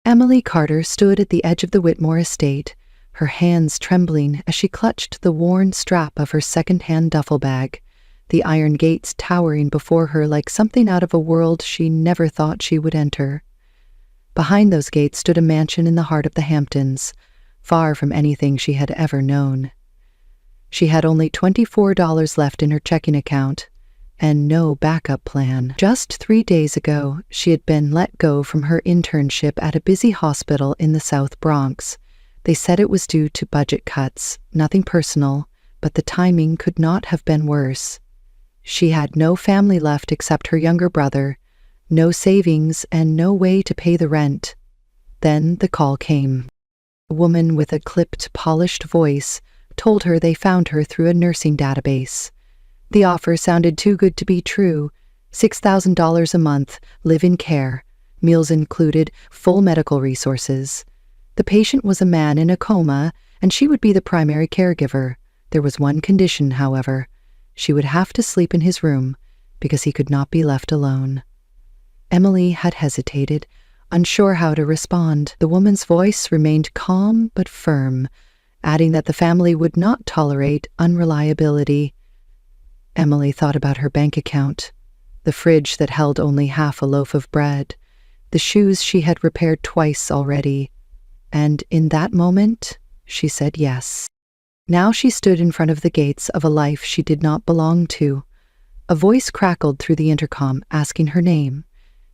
Emily Carter stood at the edge of the Whitmore estate, her hands trembling as she clutched the worn strap of her second-hand duffel bag, the iron gates towering before her like something out of a world she never thought she would enter. Behind those gates stood a mansion in the heart of the Hamptons, far from anything she had ever known. She had only $24 left in her checking account, and no backup plan. Just 3 days ago, she had been let go from her internship at a busy hospital in the South Bronx. They said it was due to budget cuts, nothing personal, but the timing could not have been worse. She had no family left except her younger brother, no savings, and no way to pay the rent. Then the call came. A woman with a clipped, polished voice told her they found her through a nursing database. The offer sounded too good to be true. $6,000 a month, live-in care, meals included, full medical resources. The patient was a man in a coma, and she would be the primary caregiver. There was one condition, however. She would have to sleep in his room, because he could not be left alone. Emily had hesitated, unsure how to respond. The woman's voice remained calm but firm, adding that the family would not tolerate unreliability. Emily thought about her bank account, the fridge that held only half a loaf of bread, the shoes she had repaired twice already, and in that moment, she said yes. Now she stood in front of the gates of a life she did not belong to. A voice crackled through the intercom, asking her name.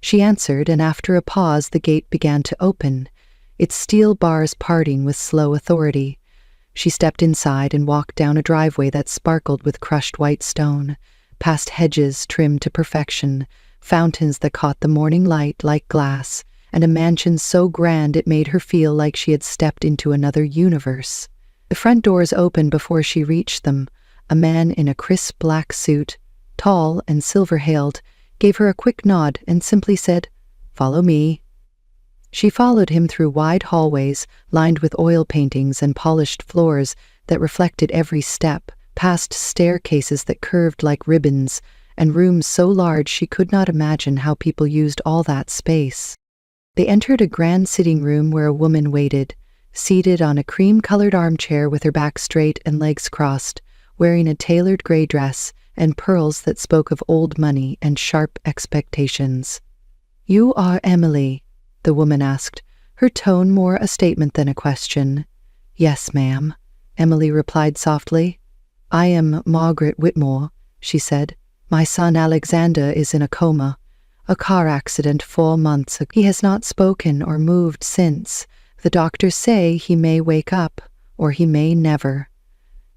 She answered, and after a pause, the gate began to open, its steel bars parting with slow authority. She stepped inside and walked down a driveway that sparkled with crushed white stone, past hedges trimmed to perfection, fountains that caught the morning light like glass, and a mansion so grand it made her feel like she had stepped into another universe. The front doors opened before she reached them. A man in a crisp black suit, tall and silver-hailed, gave her a quick nod and simply said, "Follow me." She followed him through wide hallways lined with oil paintings and polished floors that reflected every step, past staircases that curved like ribbons, and rooms so large she could not imagine how people used all that space. They entered a grand sitting room where a woman waited, seated on a cream-colored armchair with her back straight and legs crossed, wearing a tailored gray dress and pearls that spoke of old money and sharp expectations. "You are Emily?" the woman asked, her tone more a statement than a question. "Yes, ma'am," Emily replied softly. "I am Margaret Whitmore," she said. "My son Alexander is in a coma. A car accident 4 months ago. He has not spoken or moved since. The doctors say he may wake up, or he may never.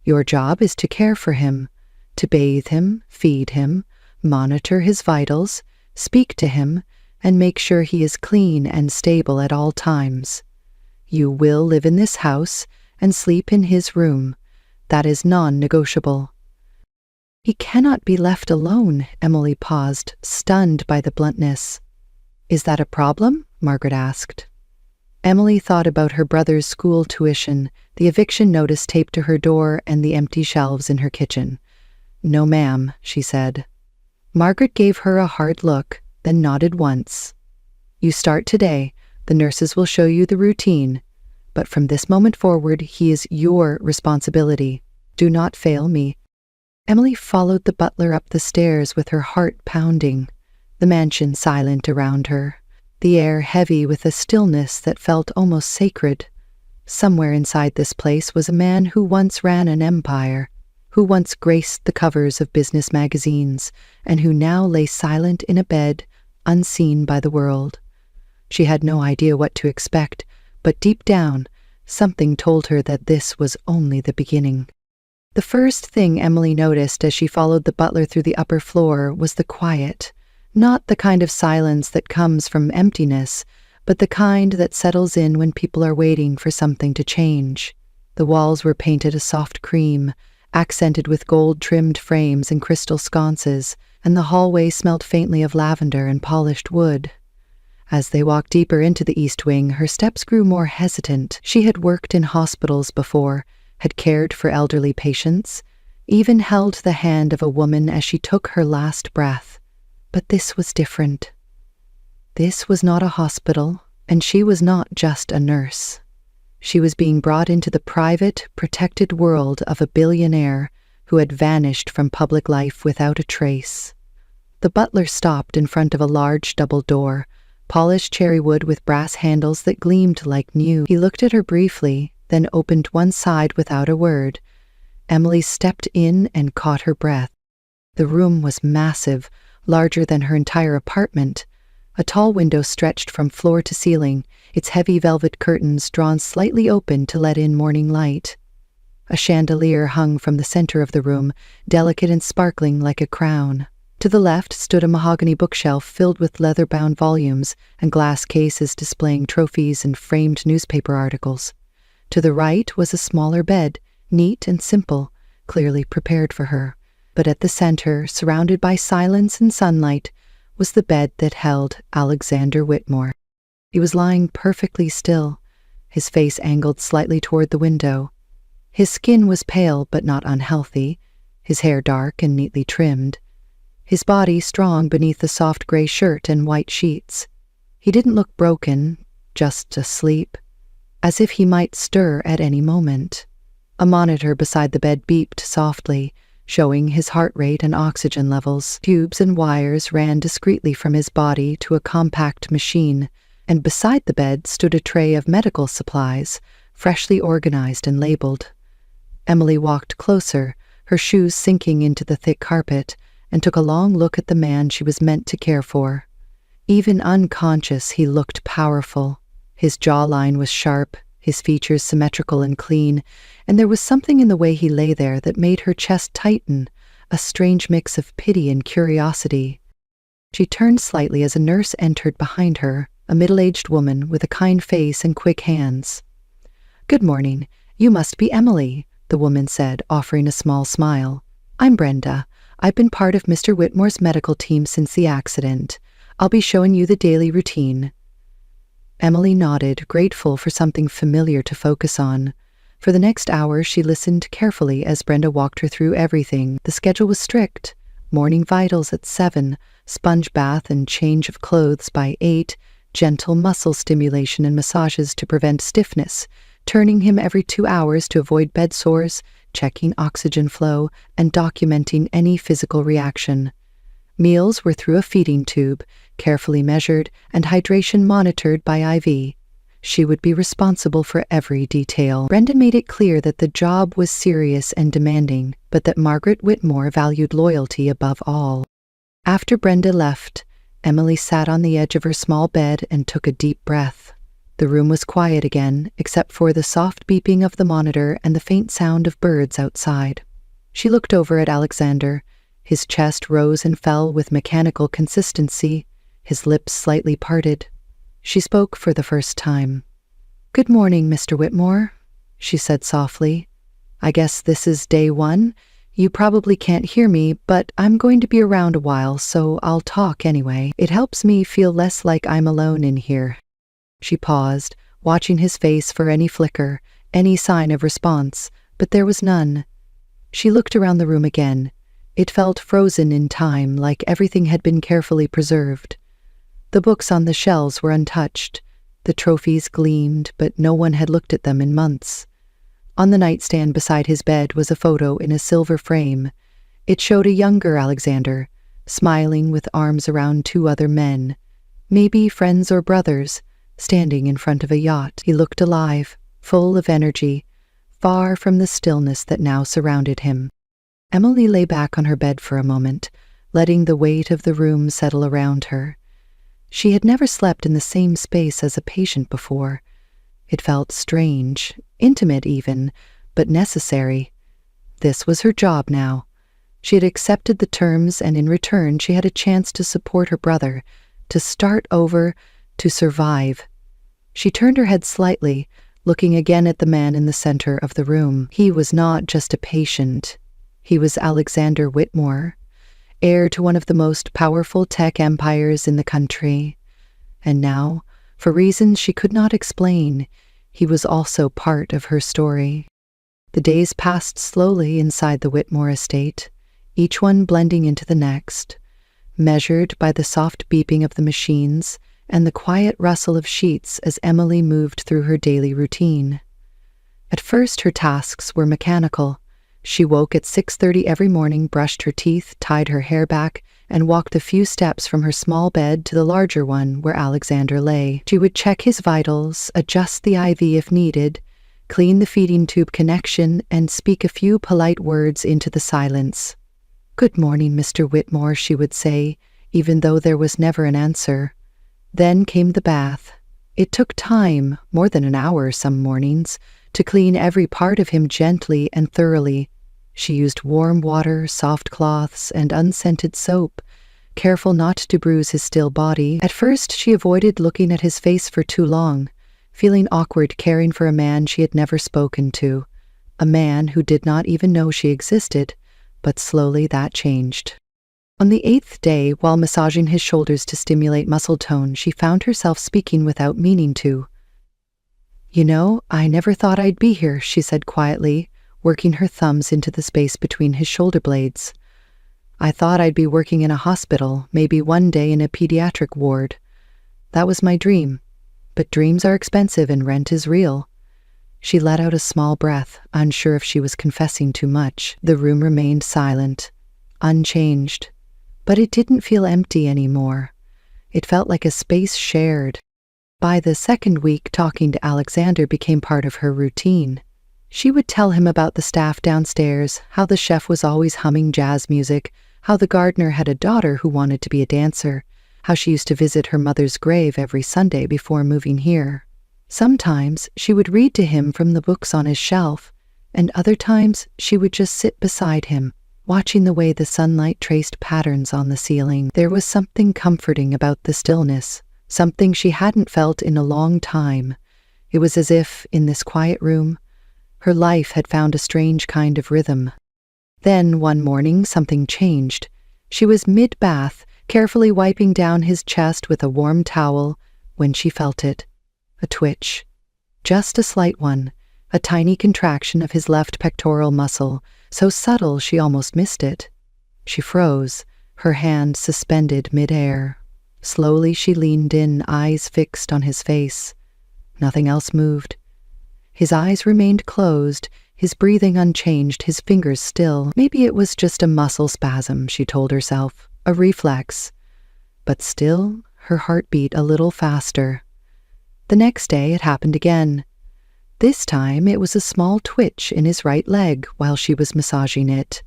Your job is to care for him, to bathe him, feed him, monitor his vitals, speak to him, and make sure he is clean and stable at all times. You will live in this house and sleep in his room. That is non-negotiable." "He cannot be left alone," Emily paused, stunned by the bluntness. "Is that a problem?" Margaret asked. Emily thought about her brother's school tuition, the eviction notice taped to her door, and the empty shelves in her kitchen. "No, ma'am," she said. Margaret gave her a hard look, then nodded once. "You start today. The nurses will show you the routine. But from this moment forward, he is your responsibility. Do not fail me." Emily followed the butler up the stairs with her heart pounding, the mansion silent around her, the air heavy with a stillness that felt almost sacred. Somewhere inside this place was a man who once ran an empire, who once graced the covers of business magazines, and who now lay silent in a bed, unseen by the world. She had no idea what to expect, but deep down, something told her that this was only the beginning. The first thing Emily noticed as she followed the butler through the upper floor was the quiet, not the kind of silence that comes from emptiness, but the kind that settles in when people are waiting for something to change. The walls were painted a soft cream, accented with gold-trimmed frames and crystal sconces, and the hallway smelled faintly of lavender and polished wood. As they walked deeper into the East Wing, her steps grew more hesitant. She had worked in hospitals before, had cared for elderly patients, even held the hand of a woman as she took her last breath. But this was different. This was not a hospital. And she was not just a nurse. She was being brought into the private, protected world of a billionaire who had vanished from public life without a trace. The butler stopped in front of a large double door, polished cherry wood with brass handles that gleamed like new. He looked at her briefly, then opened one side without a word. Emily stepped in and caught her breath. The room was massive, larger than her entire apartment. A tall window stretched from floor to ceiling, its heavy velvet curtains drawn slightly open to let in morning light. A chandelier hung from the center of the room, delicate and sparkling like a crown. To the left stood a mahogany bookshelf filled with leather-bound volumes and glass cases displaying trophies and framed newspaper articles. To the right was a smaller bed, neat and simple, clearly prepared for her. But at the center, surrounded by silence and sunlight, was the bed that held Alexander Whitmore. He was lying perfectly still, his face angled slightly toward the window. His skin was pale but not unhealthy, his hair dark and neatly trimmed, his body strong beneath the soft gray shirt and white sheets. He didn't look broken, just asleep, as if he might stir at any moment. A monitor beside the bed beeped softly, showing his heart rate and oxygen levels. Tubes and wires ran discreetly from his body to a compact machine, and beside the bed stood a tray of medical supplies, freshly organized and labeled. Emily walked closer, her shoes sinking into the thick carpet, and took a long look at the man she was meant to care for. Even unconscious, he looked powerful. His jawline was sharp, his features symmetrical and clean, and there was something in the way he lay there that made her chest tighten, a strange mix of pity and curiosity. She turned slightly as a nurse entered behind her, a middle-aged woman with a kind face and quick hands. "Good morning. You must be Emily," the woman said, offering a small smile. "I'm Brenda. I've been part of Mr. Whitmore's medical team since the accident. I'll be showing you the daily routine." Emily nodded, grateful for something familiar to focus on. For the next hour, she listened carefully as Brenda walked her through everything. The schedule was strict. Morning vitals at 7, sponge bath and change of clothes by 8, gentle muscle stimulation and massages to prevent stiffness, turning him every 2 hours to avoid bed sores, checking oxygen flow, and documenting any physical reaction. Meals were through a feeding tube, carefully measured, and hydration monitored by IV. She would be responsible for every detail. Brenda made it clear that the job was serious and demanding, but that Margaret Whitmore valued loyalty above all. After Brenda left, Emily sat on the edge of her small bed and took a deep breath. The room was quiet again, except for the soft beeping of the monitor and the faint sound of birds outside. She looked over at Alexander. His chest rose and fell with mechanical consistency, his lips slightly parted. She spoke for the first time. "Good morning, Mr. Whitmore," she said softly. "I guess this is day 1. You probably can't hear me, but I'm going to be around a while, so I'll talk anyway. It helps me feel less like I'm alone in here." She paused, watching his face for any flicker, any sign of response, but there was none. She looked around the room again. It felt frozen in time, like everything had been carefully preserved. The books on the shelves were untouched. The trophies gleamed, but no one had looked at them in months. On the nightstand beside his bed was a photo in a silver frame. It showed a younger Alexander, smiling with arms around 2 other men, maybe friends or brothers, standing in front of a yacht. He looked alive, full of energy, far from the stillness that now surrounded him. Emily lay back on her bed for a moment, letting the weight of the room settle around her. She had never slept in the same space as a patient before. It felt strange, intimate even, but necessary. This was her job now. She had accepted the terms, and in return she had a chance to support her brother, to start over, to survive. She turned her head slightly, looking again at the man in the center of the room. He was not just a patient. He was Alexander Whitmore, heir to one of the most powerful tech empires in the country. And now, for reasons she could not explain, he was also part of her story. The days passed slowly inside the Whitmore estate, each one blending into the next, measured by the soft beeping of the machines and the quiet rustle of sheets as Emily moved through her daily routine. At first, her tasks were mechanical. She woke at 6:30 every morning, brushed her teeth, tied her hair back, and walked a few steps from her small bed to the larger one where Alexander lay. She would check his vitals, adjust the IV if needed, clean the feeding tube connection, and speak a few polite words into the silence. "Good morning, Mr. Whitmore," she would say, even though there was never an answer. Then came the bath. It took time, more than an hour some mornings, to clean every part of him gently and thoroughly. She used warm water, soft cloths, and unscented soap, careful not to bruise his still body. At first, she avoided looking at his face for too long, feeling awkward caring for a man she had never spoken to, a man who did not even know she existed, but slowly that changed. On the 8th day, while massaging his shoulders to stimulate muscle tone, she found herself speaking without meaning to. "You know, I never thought I'd be here," she said quietly, working her thumbs into the space between his shoulder blades. "I thought I'd be working in a hospital, maybe one day in a pediatric ward. That was my dream. But dreams are expensive and rent is real." She let out a small breath, unsure if she was confessing too much. The room remained silent, unchanged. But it didn't feel empty anymore. It felt like a space shared. By the second week, talking to Alexander became part of her routine. She would tell him about the staff downstairs, how the chef was always humming jazz music, how the gardener had a daughter who wanted to be a dancer, how she used to visit her mother's grave every Sunday before moving here. Sometimes she would read to him from the books on his shelf, and other times she would just sit beside him, watching the way the sunlight traced patterns on the ceiling. There was something comforting about the stillness, something she hadn't felt in a long time. It was as if, in this quiet room, her life had found a strange kind of rhythm. Then, one morning, something changed. She was mid-bath, carefully wiping down his chest with a warm towel, when she felt it. A twitch. Just a slight one, a tiny contraction of his left pectoral muscle, so subtle she almost missed it. She froze, her hand suspended mid-air. Slowly she leaned in, eyes fixed on his face. Nothing else moved. His eyes remained closed, his breathing unchanged, his fingers still. Maybe it was just a muscle spasm, she told herself, a reflex. But still, her heart beat a little faster. The next day it happened again. This time it was a small twitch in his right leg while she was massaging it.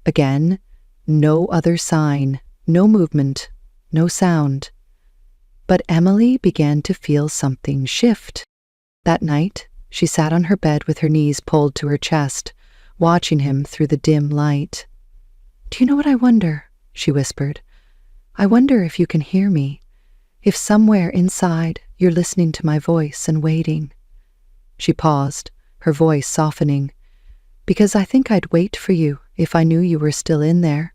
Again, no other sign, no movement, no sound. But Emily began to feel something shift. That night, she sat on her bed with her knees pulled to her chest, watching him through the dim light. "Do you know what I wonder?" she whispered. "I wonder if you can hear me, if somewhere inside you're listening to my voice and waiting." She paused, her voice softening. "Because I think I'd wait for you if I knew you were still in there."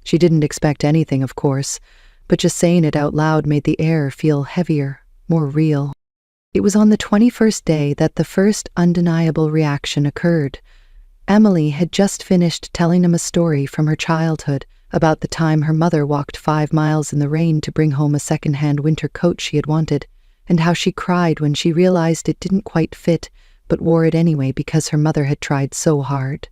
She didn't expect anything, of course, but just saying it out loud made the air feel heavier, more real. It was on the 21st day that the first undeniable reaction occurred. Emily had just finished telling him a story from her childhood about the time her mother walked 5 miles in the rain to bring home a second-hand winter coat she had wanted, and how she cried when she realized it didn't quite fit, but wore it anyway because her mother had tried so hard.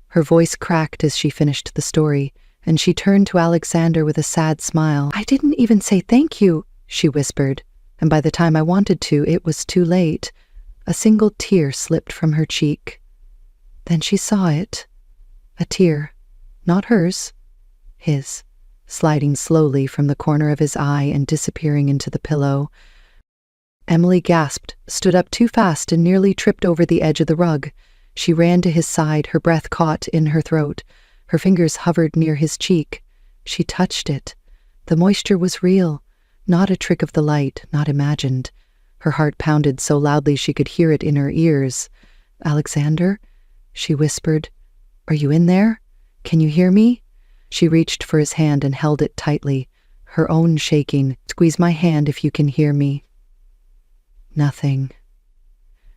Her voice cracked as she finished the story, and she turned to Alexander with a sad smile. "I didn't even say thank you," she whispered, and by the time I wanted to, it was too late. A single tear slipped from her cheek. Then she saw it. A tear, not hers, his, sliding slowly from the corner of his eye and disappearing into the pillow. Emily gasped, stood up too fast, and nearly tripped over the edge of the rug. She ran to his side, her breath caught in her throat. Her fingers hovered near his cheek. She touched it. The moisture was real, not a trick of the light, not imagined. Her heart pounded so loudly she could hear it in her ears. "Alexander?" she whispered. "Are you in there? Can you hear me?" She reached for his hand and held it tightly, her own shaking. "Squeeze my hand if you can hear me." Nothing.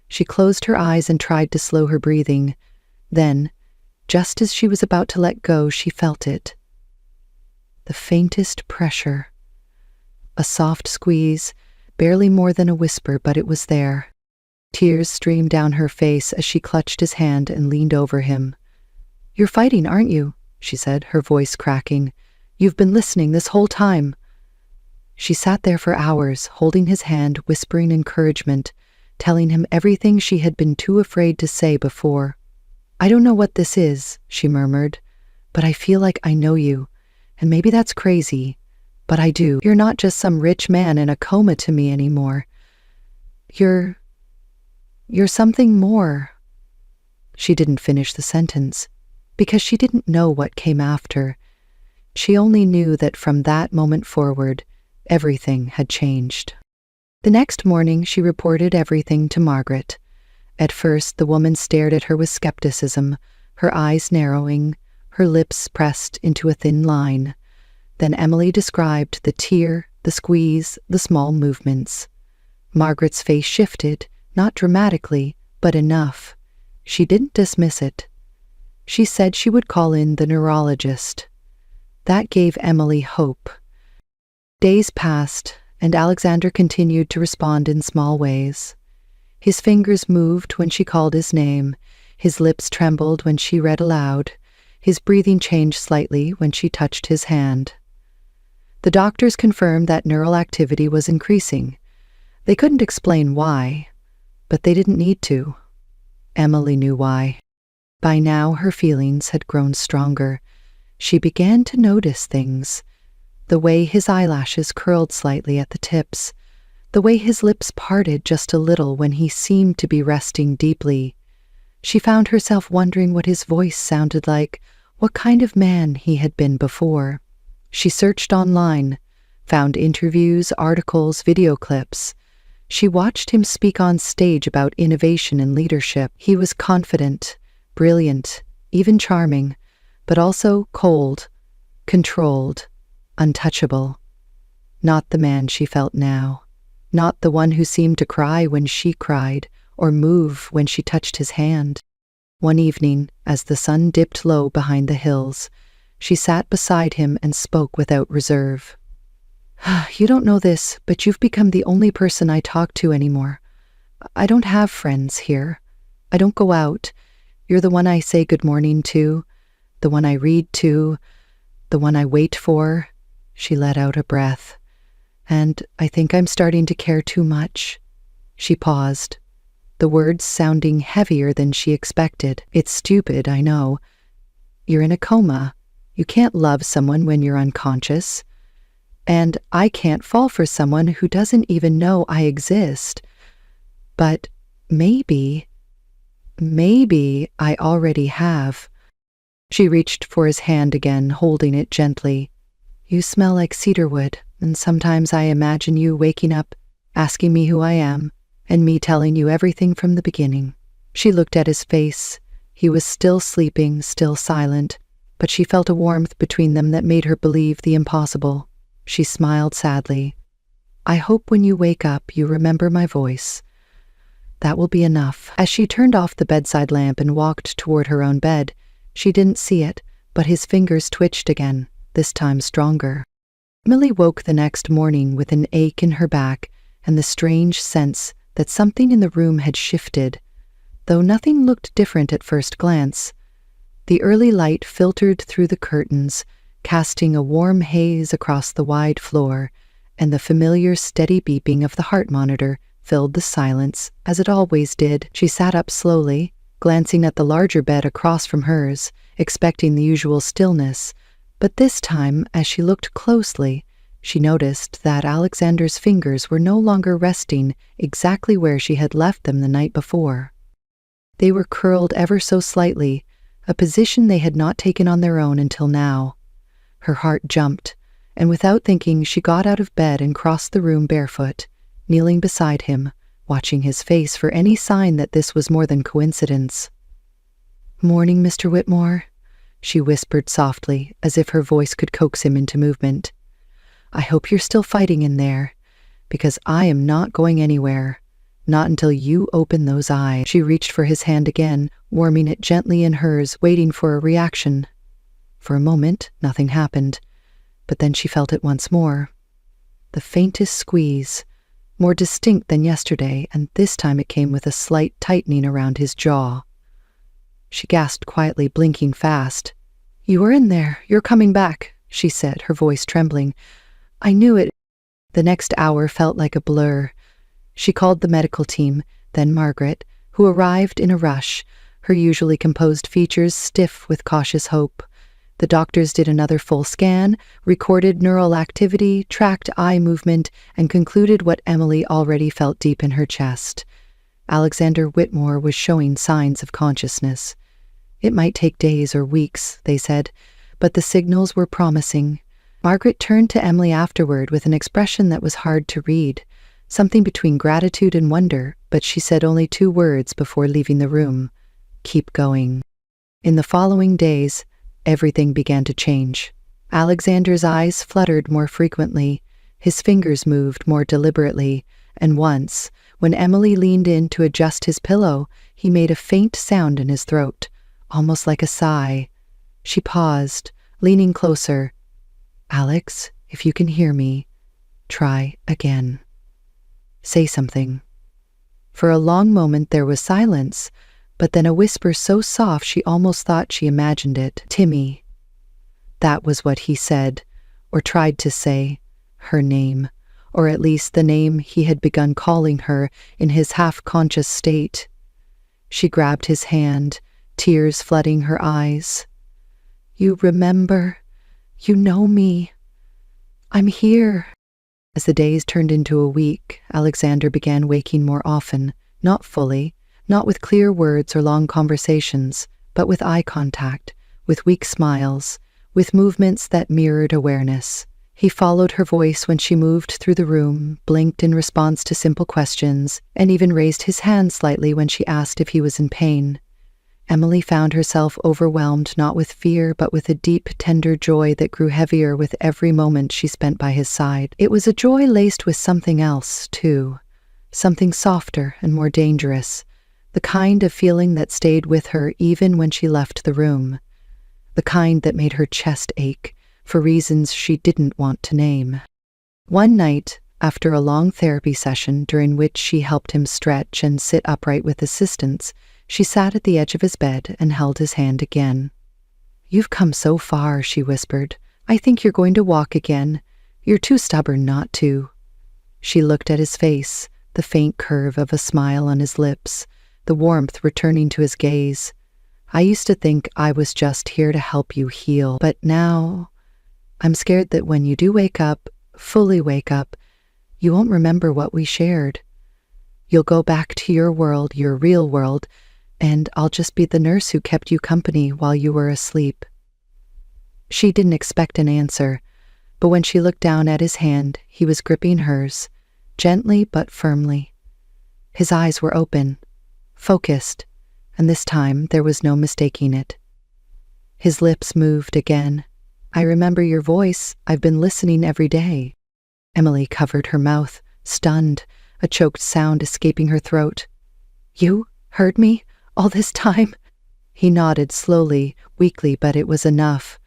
She closed her eyes and tried to slow her breathing. Then, just as she was about to let go, she felt it. The faintest pressure. a soft squeeze, barely more than a whisper, but it was there. Tears streamed down her face as she clutched his hand and leaned over him. "You're fighting, aren't you?" she said, her voice cracking. "You've been listening this whole time." She sat there for hours, holding his hand, whispering encouragement, telling him everything she had been too afraid to say before. "I don't know what this is," she murmured, "but I feel like I know you, and maybe that's crazy, but I do. You're not just some rich man in a coma to me anymore. You're something more." She didn't finish the sentence, because she didn't know what came after. She only knew that from that moment forward, everything had changed. The next morning, she reported everything to Margaret. At first, the woman stared at her with skepticism, her eyes narrowing, her lips pressed into a thin line. Then Emily described the tear, the squeeze, the small movements. Margaret's face shifted, not dramatically, but enough. She didn't dismiss it. She said she would call in the neurologist. That gave Emily hope. Days passed, and Alexander continued to respond in small ways. His fingers moved when she called his name, his lips trembled when she read aloud, his breathing changed slightly when she touched his hand. The doctors confirmed that neural activity was increasing. They couldn't explain why, but they didn't need to. Emily knew why. By now, her feelings had grown stronger. She began to notice things. The way his eyelashes curled slightly at the tips, the way his lips parted just a little when he seemed to be resting deeply. She found herself wondering what his voice sounded like, what kind of man he had been before. She searched online, found interviews, articles, video clips. She watched him speak on stage about innovation and leadership. He was confident, brilliant, even charming, but also cold, controlled, untouchable. Not the man she felt now. Not the one who seemed to cry when she cried, or move when she touched his hand. One evening, as the sun dipped low behind the hills, she sat beside him and spoke without reserve. "You don't know this, but you've become the only person I talk to anymore. I don't have friends here. I don't go out. You're the one I say good morning to, the one I read to, the one I wait for." She let out a breath. "And I think I'm starting to care too much." She paused, the words sounding heavier than she expected. "It's stupid, I know. You're in a coma. You can't love someone when you're unconscious. And I can't fall for someone who doesn't even know I exist. But maybe I already have." She reached for his hand again, holding it gently. "You smell like cedarwood, and sometimes I imagine you waking up, asking me who I am, and me telling you everything from the beginning." She looked at his face. He was still sleeping, still silent, but she felt a warmth between them that made her believe the impossible. She smiled sadly. "I hope when you wake up you remember my voice. That will be enough." As she turned off the bedside lamp and walked toward her own bed, she didn't see it, but his fingers twitched again, this time stronger. Emily woke the next morning with an ache in her back and the strange sense that something in the room had shifted, though nothing looked different at first glance. The early light filtered through the curtains, casting a warm haze across the wide floor, and the familiar steady beeping of the heart monitor filled the silence, as it always did. She sat up slowly, glancing at the larger bed across from hers, expecting the usual stillness, but this time, as she looked closely, she noticed that Alexander's fingers were no longer resting exactly where she had left them the night before. They were curled ever so slightly, a position they had not taken on their own until now. Her heart jumped, and without thinking she got out of bed and crossed the room barefoot, kneeling beside him, watching his face for any sign that this was more than coincidence. "Morning, Mr. Whitmore," she whispered softly, as if her voice could coax him into movement. "I hope you're still fighting in there, because I am not going anywhere. Not until you open those eyes." She reached for his hand again, warming it gently in hers, waiting for a reaction. For a moment, nothing happened, but then she felt it once more. the faintest squeeze, more distinct than yesterday, and this time it came with a slight tightening around his jaw. She gasped quietly, blinking fast. "You are in there. You're coming back," she said, her voice trembling. "I knew it." The next hour felt like a blur. She called the medical team, then Margaret, who arrived in a rush, her usually composed features stiff with cautious hope. The doctors did another full scan, recorded neural activity, tracked eye movement, and concluded what Emily already felt deep in her chest. Alexander Whitmore was showing signs of consciousness. It might take days or weeks, they said, but the signals were promising. Margaret turned to Emily afterward with an expression that was hard to read, something between gratitude and wonder, but she said only 2 words before leaving the room: "Keep going." In the following days, everything began to change. Alexander's eyes fluttered more frequently, his fingers moved more deliberately, and once, when Emily leaned in to adjust his pillow, he made a faint sound in his throat, almost like a sigh. She paused, leaning closer. "Alex, if you can hear me, try again. Say something." For a long moment there was silence, but then a whisper so soft she almost thought she imagined it. "Timmy." That was what he said, or tried to say, her name, or at least the name he had begun calling her in his half-conscious state. She grabbed his hand, tears flooding her eyes. "You remember? You know me. I'm here." As the days turned into a week, Alexander began waking more often, not fully, not with clear words or long conversations, but with eye contact, with weak smiles, with movements that mirrored awareness. He followed her voice when she moved through the room, blinked in response to simple questions, and even raised his hand slightly when she asked if he was in pain. Emily found herself overwhelmed not with fear but with a deep, tender joy that grew heavier with every moment she spent by his side. It was a joy laced with something else, too, something softer and more dangerous, the kind of feeling that stayed with her even when she left the room, the kind that made her chest ache for reasons she didn't want to name. One night, after a long therapy session during which she helped him stretch and sit upright with assistance, she sat at the edge of his bed and held his hand again. "You've come so far," she whispered. "I think you're going to walk again. You're too stubborn not to." She looked at his face, the faint curve of a smile on his lips, the warmth returning to his gaze. "I used to think I was just here to help you heal, but now I'm scared that when you do wake up, fully wake up, you won't remember what we shared. You'll go back to your world, your real world, and I'll just be the nurse who kept you company while you were asleep." She didn't expect an answer, but when she looked down at his hand, he was gripping hers, gently but firmly. His eyes were open, focused, and this time there was no mistaking it. His lips moved again. "I remember your voice. I've been listening every day." Emily covered her mouth, stunned, a choked sound escaping her throat. "You heard me all this time?" He nodded slowly, weakly, but it was enough.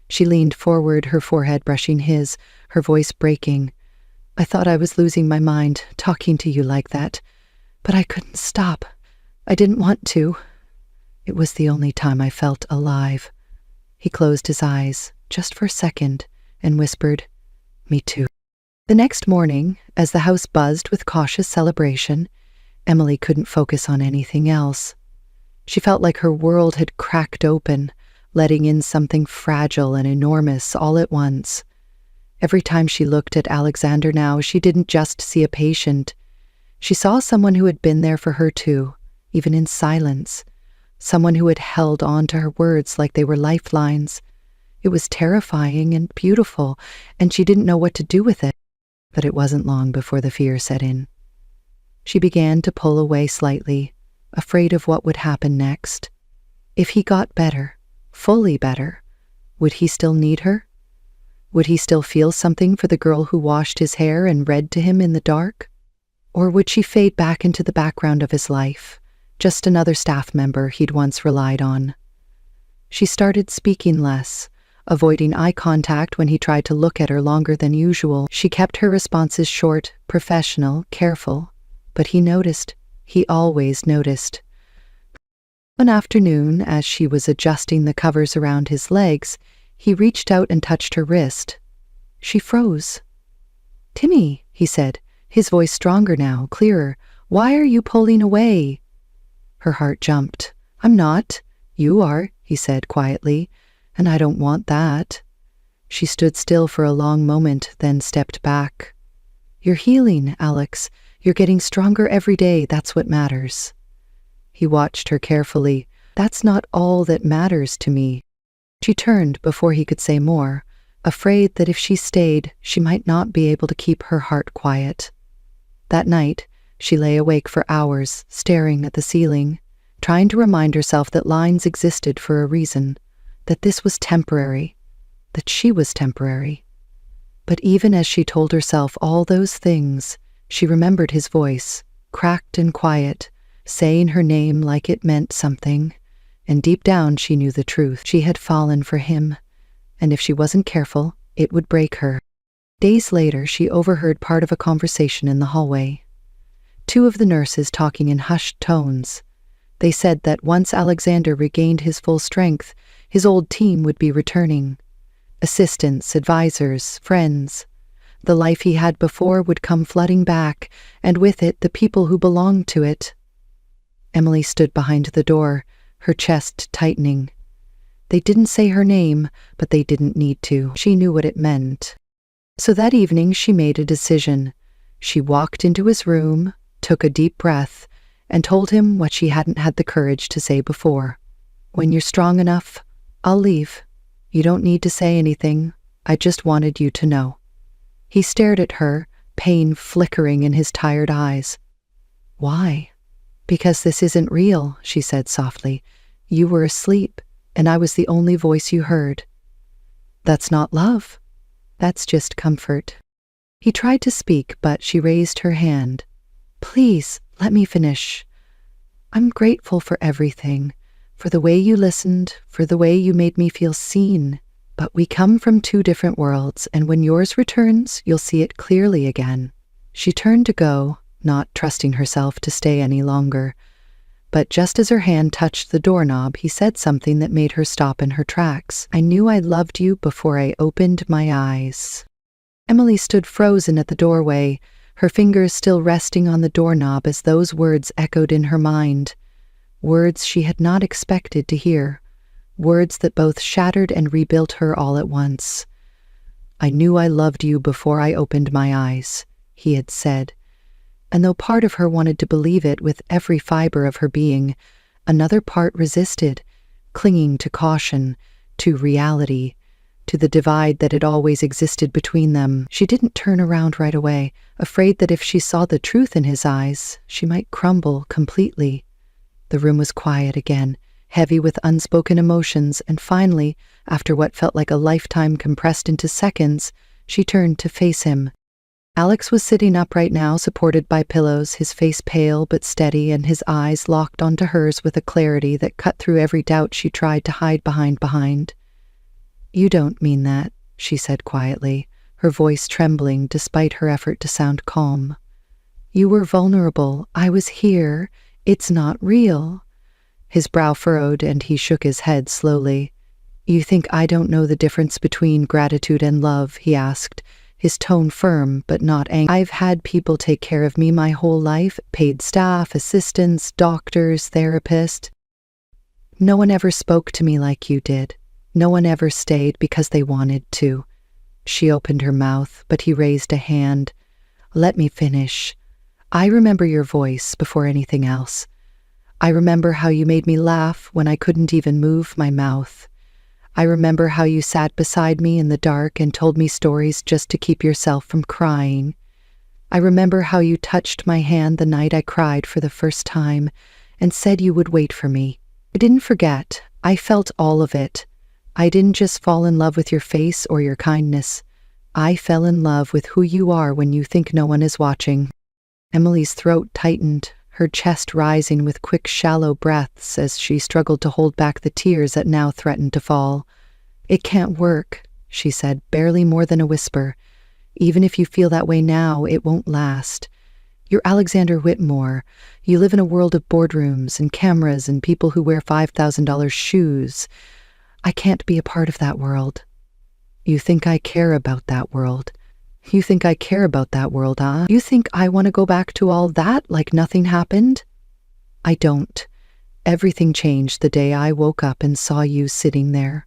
She leaned forward, her forehead brushing his, her voice breaking. "I thought I was losing my mind, talking to you like that, but I couldn't stop. I didn't want to. It was the only time I felt alive." He closed his eyes, just for a second, and whispered, "Me too." The next morning, as the house buzzed with cautious celebration, Emily couldn't focus on anything else. She felt like her world had cracked open, letting in something fragile and enormous all at once. Every time she looked at Alexander now, she didn't just see a patient. She saw someone who had been there for her too, even in silence, someone who had held on to her words like they were lifelines. It was terrifying and beautiful, and she didn't know what to do with it. But it wasn't long before the fear set in. She began to pull away slightly, afraid of what would happen next. If he got better, fully better, would he still need her? Would he still feel something for the girl who washed his hair and read to him in the dark? Or would she fade back into the background of his life, just another staff member he'd once relied on? She started speaking less, avoiding eye contact when he tried to look at her longer than usual. She kept her responses short, professional, careful. But he noticed. He always noticed. One afternoon, as she was adjusting the covers around his legs, he reached out and touched her wrist. She froze. "Timmy," he said, his voice stronger now, clearer. "Why are you pulling away?" Her heart jumped. "I'm not. You are," he said quietly, "and I don't want that." She stood still for a long moment, then stepped back. "You're healing, Alex. You're getting stronger every day. That's what matters." He watched her carefully. "That's not all that matters to me." She turned before he could say more, afraid that if she stayed, she might not be able to keep her heart quiet. That night, she lay awake for hours, staring at the ceiling, trying to remind herself that lines existed for a reason, that this was temporary, that she was temporary. But even as she told herself all those things, she remembered his voice, cracked and quiet, saying her name like it meant something, and deep down she knew the truth. She had fallen for him, and if she wasn't careful, it would break her. Days later, she overheard part of a conversation in the hallway. Two of the nurses talking in hushed tones. They said that once Alexander regained his full strength, his old team would be returning. Assistants, advisors, friends. The life he had before would come flooding back, and with it the people who belonged to it. Emily stood behind the door, her chest tightening. They didn't say her name, but they didn't need to. She knew what it meant. So that evening she made a decision. She walked into his room, took a deep breath, and told him what she hadn't had the courage to say before. "When you're strong enough, I'll leave. You don't need to say anything. I just wanted you to know." He stared at her, pain flickering in his tired eyes. "Why?" "Because this isn't real," she said softly. "You were asleep, and I was the only voice you heard." "That's not love. That's just comfort." He tried to speak, but she raised her hand. "Please, let me finish. I'm grateful for everything, for the way you listened, for the way you made me feel seen. But we come from two different worlds, and when yours returns, you'll see it clearly again." She turned to go, not trusting herself to stay any longer. But just as her hand touched the doorknob, he said something that made her stop in her tracks. "I knew I loved you before I opened my eyes." Emily stood frozen at the doorway, her fingers still resting on the doorknob as those words echoed in her mind. Words she had not expected to hear. Words that both shattered and rebuilt her all at once. "I knew I loved you before I opened my eyes," he had said. And though part of her wanted to believe it with every fiber of her being, another part resisted, clinging to caution, to reality, to the divide that had always existed between them. She didn't turn around right away, afraid that if she saw the truth in his eyes, she might crumble completely. The room was quiet again, heavy with unspoken emotions, and finally, after what felt like a lifetime compressed into seconds, she turned to face him. Alex was sitting up right now, supported by pillows, his face pale but steady, and his eyes locked onto hers with a clarity that cut through every doubt she tried to hide behind. "You don't mean that," she said quietly, her voice trembling despite her effort to sound calm. "You were vulnerable. I was here. It's not real." His brow furrowed, and he shook his head slowly. "You think I don't know the difference between gratitude and love?" he asked, his tone firm but not angry. "I've had people take care of me my whole life, paid staff, assistants, doctors, therapists. No one ever spoke to me like you did. No one ever stayed because they wanted to." She opened her mouth, but he raised a hand. "Let me finish. I remember your voice before anything else. I remember how you made me laugh when I couldn't even move my mouth. I remember how you sat beside me in the dark and told me stories just to keep yourself from crying. I remember how you touched my hand the night I cried for the first time and said you would wait for me. I didn't forget. I felt all of it. I didn't just fall in love with your face or your kindness. I fell in love with who you are when you think no one is watching." Emily's throat tightened, her chest rising with quick, shallow breaths as she struggled to hold back the tears that now threatened to fall. It can't work, she said, barely more than a whisper. Even if you feel that way now, it won't last. You're Alexander Whitmore. You live in a world of boardrooms and cameras and people who wear $5,000 shoes. I can't be a part of that world. You think I care about that world? You think I care about that world, huh? You think I want to go back to all that like nothing happened? I don't. Everything changed the day I woke up and saw you sitting there.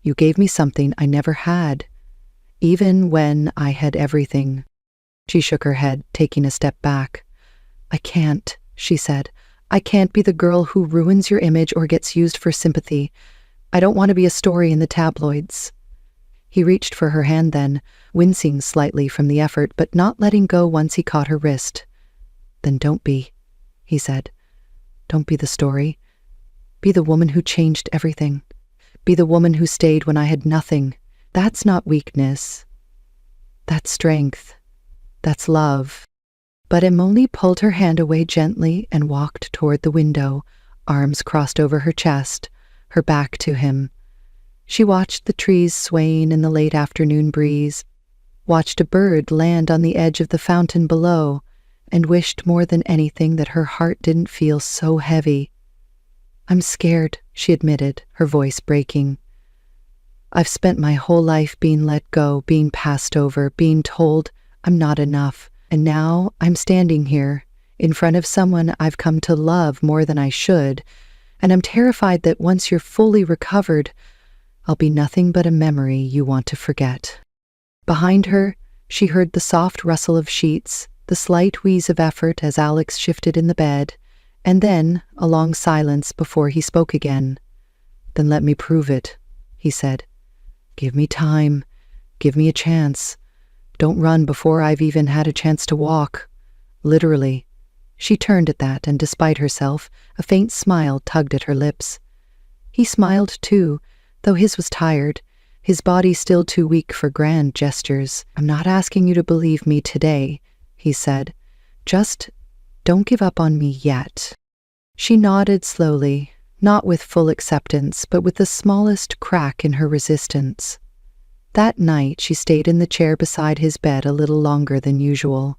You gave me something I never had, even when I had everything. She shook her head, taking a step back. I can't, she said. I can't be the girl who ruins your image or gets used for sympathy. I don't want to be a story in the tabloids. He reached for her hand then, wincing slightly from the effort, but not letting go once he caught her wrist. Then don't be, he said. Don't be the story. Be the woman who changed everything. Be the woman who stayed when I had nothing. That's not weakness. That's strength. That's love. But Emily pulled her hand away gently and walked toward the window, arms crossed over her chest, her back to him. She watched the trees swaying in the late afternoon breeze, watched a bird land on the edge of the fountain below, and wished more than anything that her heart didn't feel so heavy. I'm scared, she admitted, her voice breaking. I've spent my whole life being let go, being passed over, being told I'm not enough, and now I'm standing here, in front of someone I've come to love more than I should, and I'm terrified that once you're fully recovered, I'll be nothing but a memory you want to forget. Behind her, she heard the soft rustle of sheets, the slight wheeze of effort as Alex shifted in the bed, and then a long silence before he spoke again. Then let me prove it, he said. Give me time. Give me a chance. Don't run before I've even had a chance to walk. Literally. She turned at that, and despite herself, a faint smile tugged at her lips. He smiled too, though his was tired, his body still too weak for grand gestures. I'm not asking you to believe me today, he said. Just don't give up on me yet. She nodded slowly, not with full acceptance, but with the smallest crack in her resistance. That night she stayed in the chair beside his bed a little longer than usual.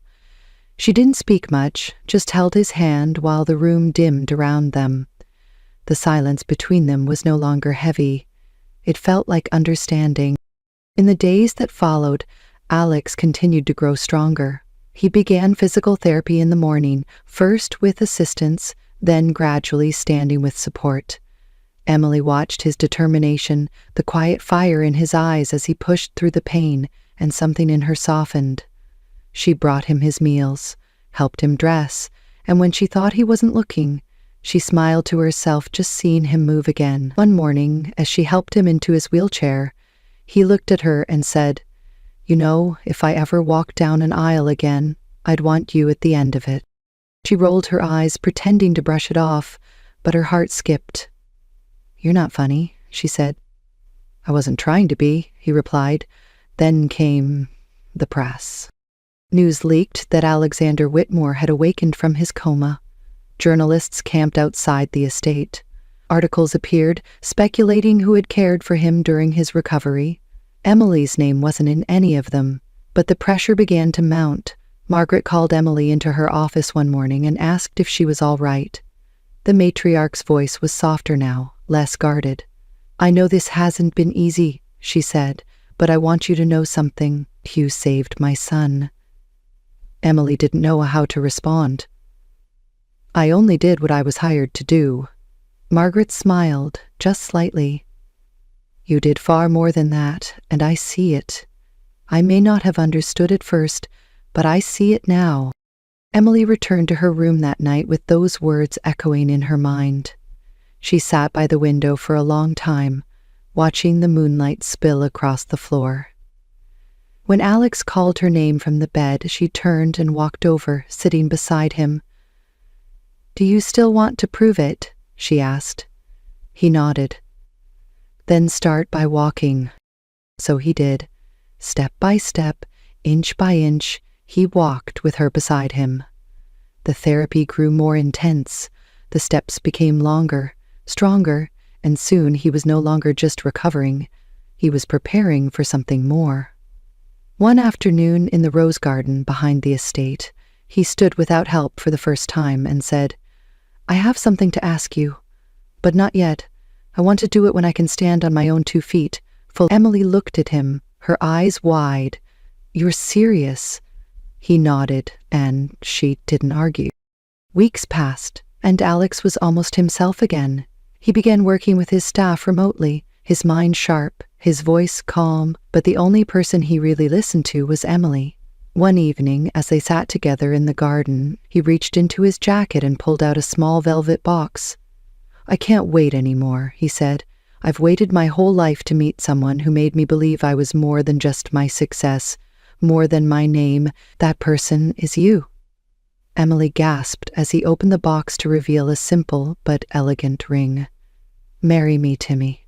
She didn't speak much, just held his hand while the room dimmed around them. The silence between them was no longer heavy. It felt like understanding. In the days that followed, Alex continued to grow stronger. He began physical therapy in the morning, first with assistance, then gradually standing with support. Emily watched his determination, the quiet fire in his eyes as he pushed through the pain, and something in her softened. She brought him his meals, helped him dress, and when she thought he wasn't looking, she smiled to herself just seeing him move again. One morning, as she helped him into his wheelchair, he looked at her and said, You know, if I ever walk down an aisle again, I'd want you at the end of it. She rolled her eyes, pretending to brush it off, but her heart skipped. You're not funny, she said. I wasn't trying to be, he replied. Then came the press. News leaked that Alexander Whitmore had awakened from his coma. Journalists camped outside the estate. Articles appeared, speculating who had cared for him during his recovery. Emily's name wasn't in any of them, but the pressure began to mount. Margaret called Emily into her office one morning and asked if she was all right. The matriarch's voice was softer now, less guarded. I know this hasn't been easy, she said, but I want you to know something. You saved my son. Emily didn't know how to respond. I only did what I was hired to do. Margaret smiled, just slightly. You did far more than that, and I see it. I may not have understood it first, but I see it now. Emily returned to her room that night with those words echoing in her mind. She sat by the window for a long time, watching the moonlight spill across the floor. When Alex called her name from the bed, she turned and walked over, sitting beside him. Do you still want to prove it? She asked. He nodded. Then start by walking. So he did. Step by step, inch by inch, he walked with her beside him. The therapy grew more intense. The steps became longer, stronger, and soon he was no longer just recovering. He was preparing for something more. One afternoon in the rose garden behind the estate, he stood without help for the first time and said, "I have something to ask you, but not yet. I want to do it when I can stand on my own 2 feet." Emily looked at him, her eyes wide. "You're serious?" He nodded, and she didn't argue. Weeks passed, and Alex was almost himself again. He began working with his staff remotely, his mind sharp, his voice calm, but the only person he really listened to was Emily. One evening, as they sat together in the garden, he reached into his jacket and pulled out a small velvet box. "I can't wait anymore," he said. "I've waited my whole life to meet someone who made me believe I was more than just my success, more than my name. That person is you." Emily gasped as he opened the box to reveal a simple but elegant ring. "Marry me, Timmy.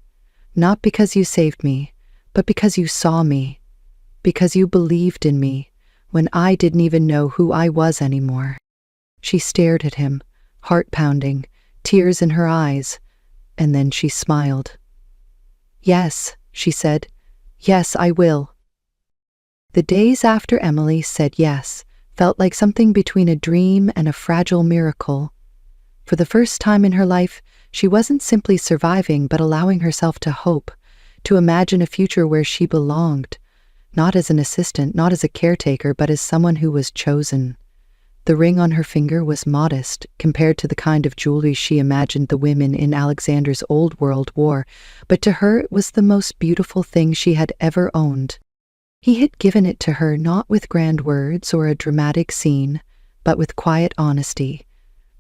Not because you saved me, but because you saw me. Because you believed in me when I didn't even know who I was anymore." She stared at him, heart pounding, tears in her eyes, and then she smiled. "Yes," she said. "Yes, I will." The days after Emily said yes felt like something between a dream and a fragile miracle. For the first time in her life, she wasn't simply surviving but allowing herself to hope, to imagine a future where she belonged, not as an assistant, not as a caretaker, but as someone who was chosen. The ring on her finger was modest compared to the kind of jewelry she imagined the women in Alexander's old world wore, but to her it was the most beautiful thing she had ever owned. He had given it to her not with grand words or a dramatic scene, but with quiet honesty,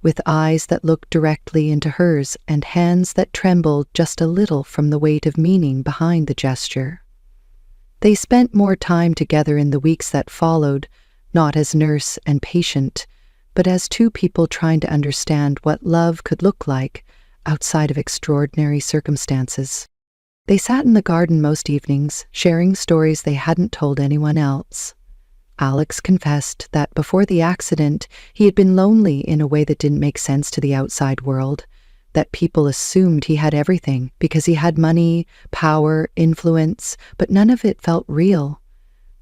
with eyes that looked directly into hers and hands that trembled just a little from the weight of meaning behind the gesture. They spent more time together in the weeks that followed, not as nurse and patient, but as 2 people trying to understand what love could look like outside of extraordinary circumstances. They sat in the garden most evenings, sharing stories they hadn't told anyone else. Alex confessed that before the accident, he had been lonely in a way that didn't make sense to the outside world, that people assumed he had everything because he had money, power, influence, but none of it felt real.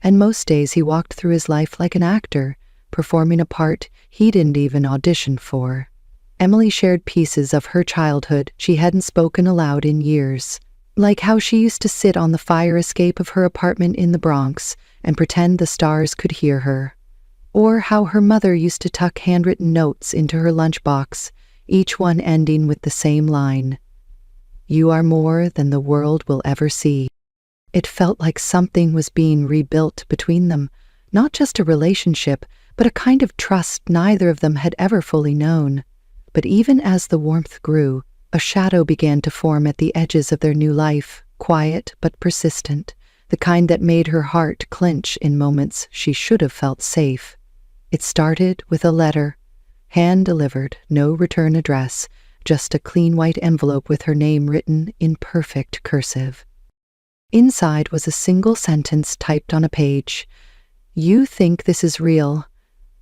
And most days he walked through his life like an actor, performing a part he didn't even audition for. Emily shared pieces of her childhood she hadn't spoken aloud in years, like how she used to sit on the fire escape of her apartment in the Bronx and pretend the stars could hear her, or how her mother used to tuck handwritten notes into her lunchbox, each one ending with the same line, "You are more than the world will ever see." It felt like something was being rebuilt between them, not just a relationship, but a kind of trust neither of them had ever fully known. But even as the warmth grew, a shadow began to form at the edges of their new life, quiet but persistent, the kind that made her heart clench in moments she should have felt safe. It started with a letter, hand-delivered, no return address, just a clean white envelope with her name written in perfect cursive. Inside was a single sentence typed on a page. "You think this is real,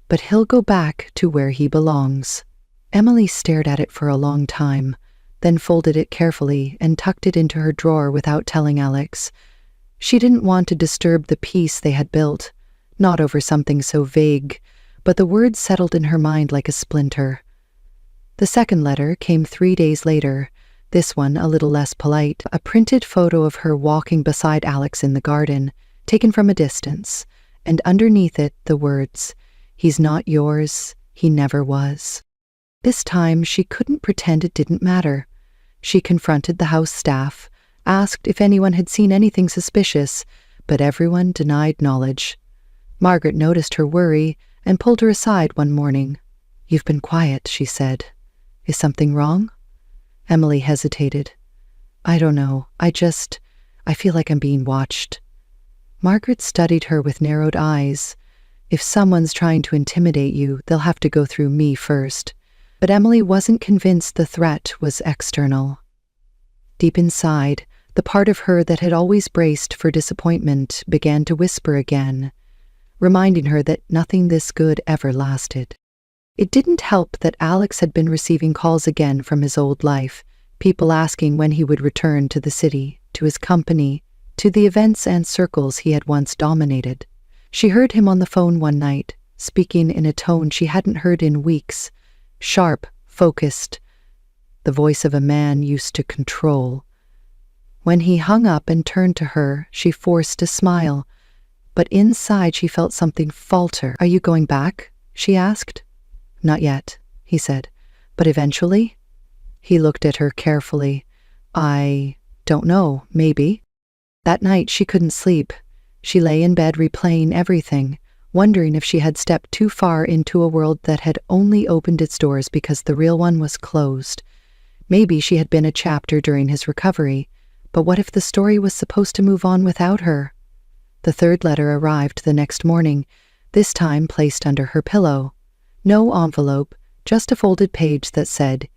but he'll go back to where he belongs." Emily stared at it for a long time, then folded it carefully and tucked it into her drawer without telling Alex. She didn't want to disturb the peace they had built, not over something so vague, but the words settled in her mind like a splinter. The second letter came 3 days later, this one a little less polite, a printed photo of her walking beside Alex in the garden, taken from a distance, and underneath it the words, "He's not yours, he never was." This time she couldn't pretend it didn't matter. She confronted the house staff, asked if anyone had seen anything suspicious, but everyone denied knowledge. Margaret noticed her worry and pulled her aside one morning. "You've been quiet," she said. "Is something wrong?" Emily hesitated. "I don't know. I feel like I'm being watched." Margaret studied her with narrowed eyes. "If someone's trying to intimidate you, they'll have to go through me first." But Emily wasn't convinced the threat was external. Deep inside, the part of her that had always braced for disappointment began to whisper again, reminding her that nothing this good ever lasted. It didn't help that Alex had been receiving calls again from his old life, People asking when he would return to the city, to his company, to the events and circles he had once dominated. She heard him on the phone one night, speaking in a tone she hadn't heard in weeks, sharp, focused, the voice of a man used to control. When he hung up and turned to her, she forced a smile, but inside she felt something falter. "Are you going back?" she asked. "Not yet," he said. "But eventually?" He looked at her carefully. "I don't know, maybe." That night she couldn't sleep. She lay in bed replaying everything, wondering if she had stepped too far into a world that had only opened its doors because the real one was closed. Maybe she had been a chapter during his recovery, but what if the story was supposed to move on without her? The third letter arrived the next morning, this time placed under her pillow. No envelope, just a folded page that said,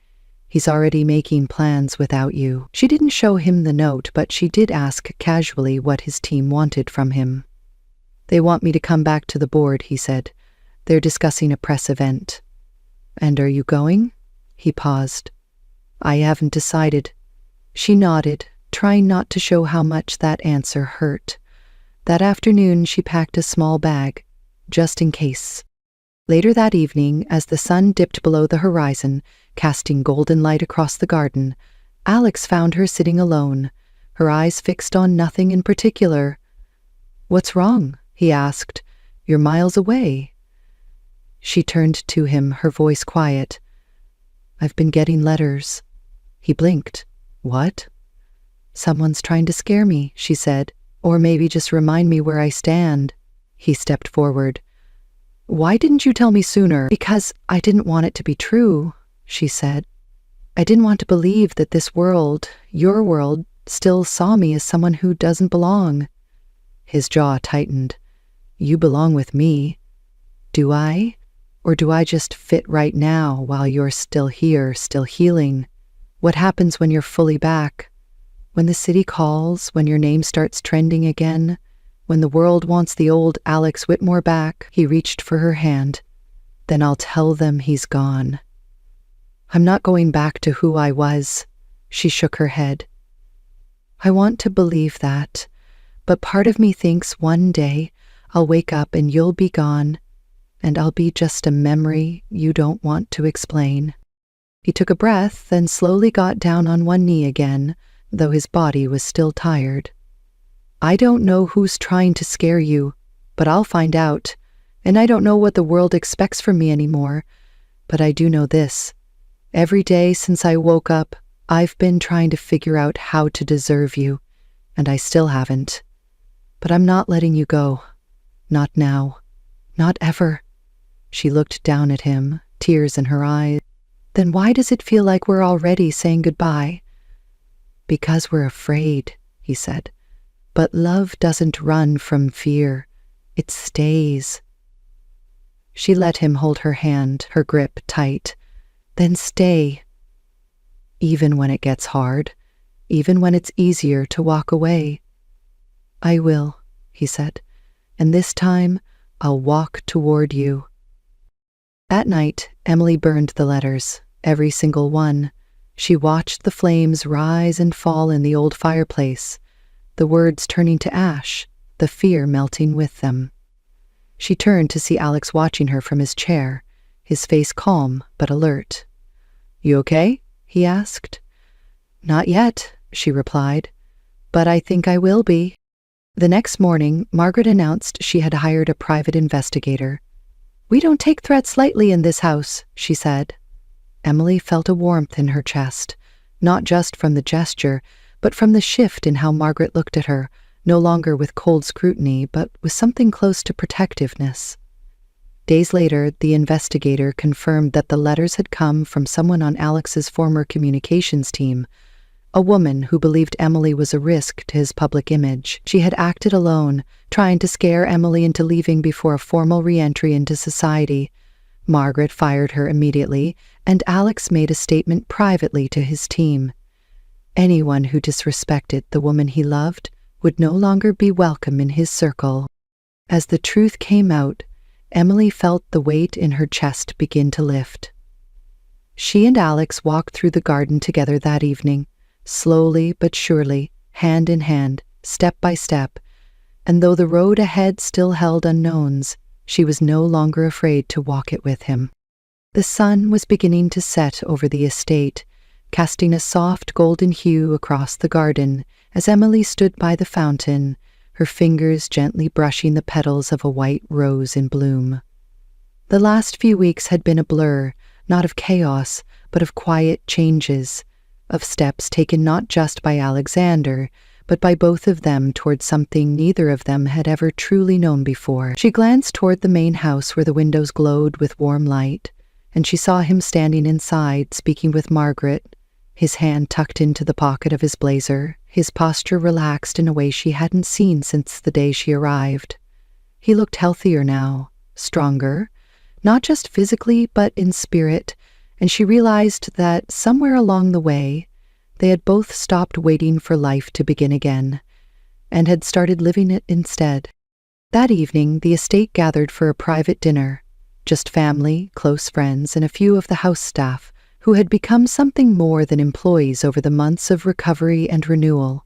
"He's already making plans without you." She didn't show him the note, but she did ask casually what his team wanted from him. "They want me to come back to the board," he said. "They're discussing a press event." "And are you going?" He paused. "I haven't decided." She nodded, trying not to show how much that answer hurt. That afternoon she packed a small bag, just in case. Later that evening, as the sun dipped below the horizon, casting golden light across the garden, Alex found her sitting alone, her eyes fixed on nothing in particular. "What's wrong?" he asked. "You're miles away." She turned to him, her voice quiet. "I've been getting letters." He blinked. "What?" "Someone's trying to scare me," she said. "Or maybe just remind me where I stand." He stepped forward. "Why didn't you tell me sooner?" "Because I didn't want it to be true," she said. "I didn't want to believe that this world, your world, still saw me as someone who doesn't belong." His jaw tightened. "You belong with me. Do I? Or do I just fit right now while you're still here, still healing? What happens when you're fully back? When the city calls, when your name starts trending again, when the world wants the old Alex Whitmore back?" He reached for her hand. "Then I'll tell them he's gone." "I'm not going back to who I was." She shook her head. "I want to believe that, but part of me thinks one day I'll wake up and you'll be gone, and I'll be just a memory you don't want to explain." He took a breath, then slowly got down on one knee again, though his body was still tired. "I don't know who's trying to scare you, but I'll find out. And I don't know what the world expects from me anymore, but I do know this. Every day since I woke up, I've been trying to figure out how to deserve you, and I still haven't. But I'm not letting you go. Not now. Not ever." She looked down at him, tears in her eyes. "Then why does it feel like we're already saying goodbye?" "Because we're afraid," he said. "But love doesn't run from fear. It stays." She let him hold her hand, her grip tight. "Then stay. Even when it gets hard, even when it's easier to walk away." "I will," he said, "and this time I'll walk toward you." That night, Emily burned the letters, every single one. She watched the flames rise and fall in the old fireplace, the words turning to ash, the fear melting with them. She turned to see Alex watching her from his chair, his face calm but alert. "You okay?" he asked. "Not yet," she replied, "but I think I will be." The next morning, Margaret announced she had hired a private investigator. "We don't take threats lightly in this house," she said. Emily felt a warmth in her chest, not just from the gesture, but from the shift in how Margaret looked at her, no longer with cold scrutiny, but with something close to protectiveness. Days later, the investigator confirmed that the letters had come from someone on Alex's former communications team, a woman who believed Emily was a risk to his public image. She had acted alone, trying to scare Emily into leaving before a formal re-entry into society. Margaret fired her immediately, and Alex made a statement privately to his team. Anyone who disrespected the woman he loved would no longer be welcome in his circle. As the truth came out, Emily felt the weight in her chest begin to lift. She and Alex walked through the garden together that evening, slowly but surely, hand in hand, step by step, and though the road ahead still held unknowns, she was no longer afraid to walk it with him. The sun was beginning to set over the estate, casting a soft golden hue across the garden as Emily stood by the fountain, her fingers gently brushing the petals of a white rose in bloom. The last few weeks had been a blur, not of chaos, but of quiet changes, of steps taken not just by Alexander, but by both of them toward something neither of them had ever truly known before. She glanced toward the main house where the windows glowed with warm light, and she saw him standing inside, speaking with Margaret, his hand tucked into the pocket of his blazer, his posture relaxed in a way she hadn't seen since the day she arrived. He looked healthier now, stronger, not just physically but in spirit, and she realized that somewhere along the way, they had both stopped waiting for life to begin again, and had started living it instead. That evening, the estate gathered for a private dinner, just family, close friends, and a few of the house staff, who had become something more than employees over the months of recovery and renewal.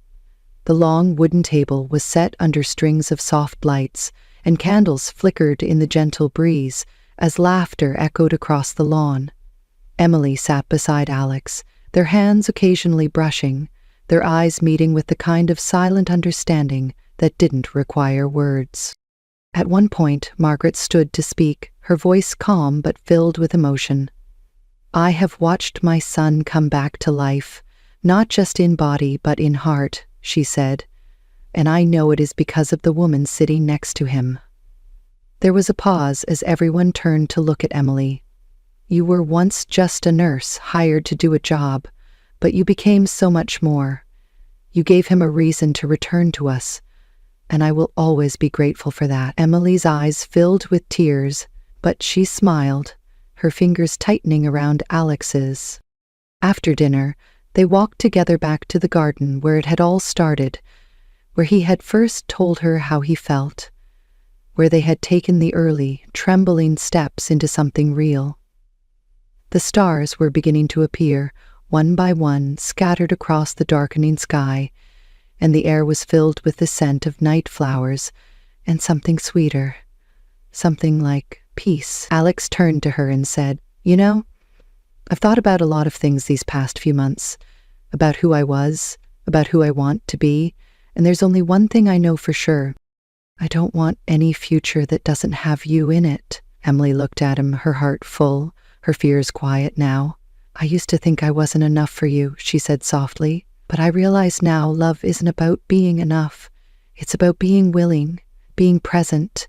The long wooden table was set under strings of soft lights, and candles flickered in the gentle breeze as laughter echoed across the lawn. Emily sat beside Alex, their hands occasionally brushing, their eyes meeting with the kind of silent understanding that didn't require words. At one point, Margaret stood to speak, her voice calm but filled with emotion. "I have watched my son come back to life, not just in body but in heart," she said, "and I know it is because of the woman sitting next to him." There was a pause as everyone turned to look at Emily. "You were once just a nurse hired to do a job, but you became so much more. You gave him a reason to return to us, and I will always be grateful for that." Emily's eyes filled with tears, but she smiled, her fingers tightening around Alex's. After dinner, they walked together back to the garden where it had all started, where he had first told her how he felt, where they had taken the early, trembling steps into something real. The stars were beginning to appear, one by one, scattered across the darkening sky, and the air was filled with the scent of night flowers and something sweeter, something like peace. Alex turned to her and said, "You know, I've thought about a lot of things these past few months, about who I was, about who I want to be, and there's only one thing I know for sure. I don't want any future that doesn't have you in it." Emily looked at him, her heart full, her fears quiet now. "I used to think I wasn't enough for you," she said softly, "but I realize now love isn't about being enough. It's about being willing, being present,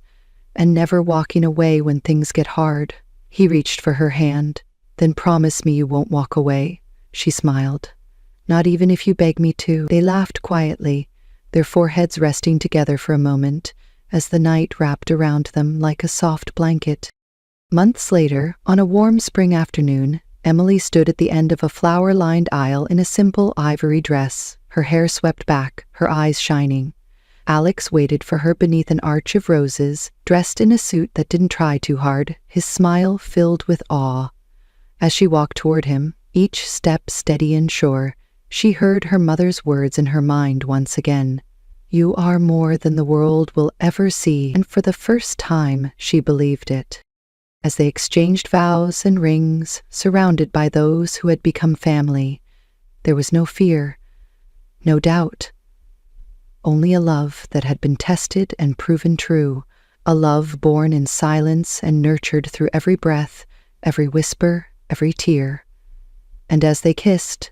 and never walking away when things get hard." He reached for her hand. "Then promise me you won't walk away," she smiled. "Not even if you beg me to." They laughed quietly, their foreheads resting together for a moment, as the night wrapped around them like a soft blanket. Months later, on a warm spring afternoon, Emily stood at the end of a flower-lined aisle in a simple ivory dress, her hair swept back, her eyes shining. Alex waited for her beneath an arch of roses, dressed in a suit that didn't try too hard, his smile filled with awe. As she walked toward him, each step steady and sure, she heard her mother's words in her mind once again. "You are more than the world will ever see," and for the first time she believed it. As they exchanged vows and rings, surrounded by those who had become family, there was no fear, no doubt, only a love that had been tested and proven true, a love born in silence and nurtured through every breath, every whisper, every tear. And as they kissed,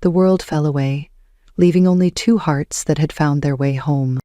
the world fell away, leaving only two hearts that had found their way home.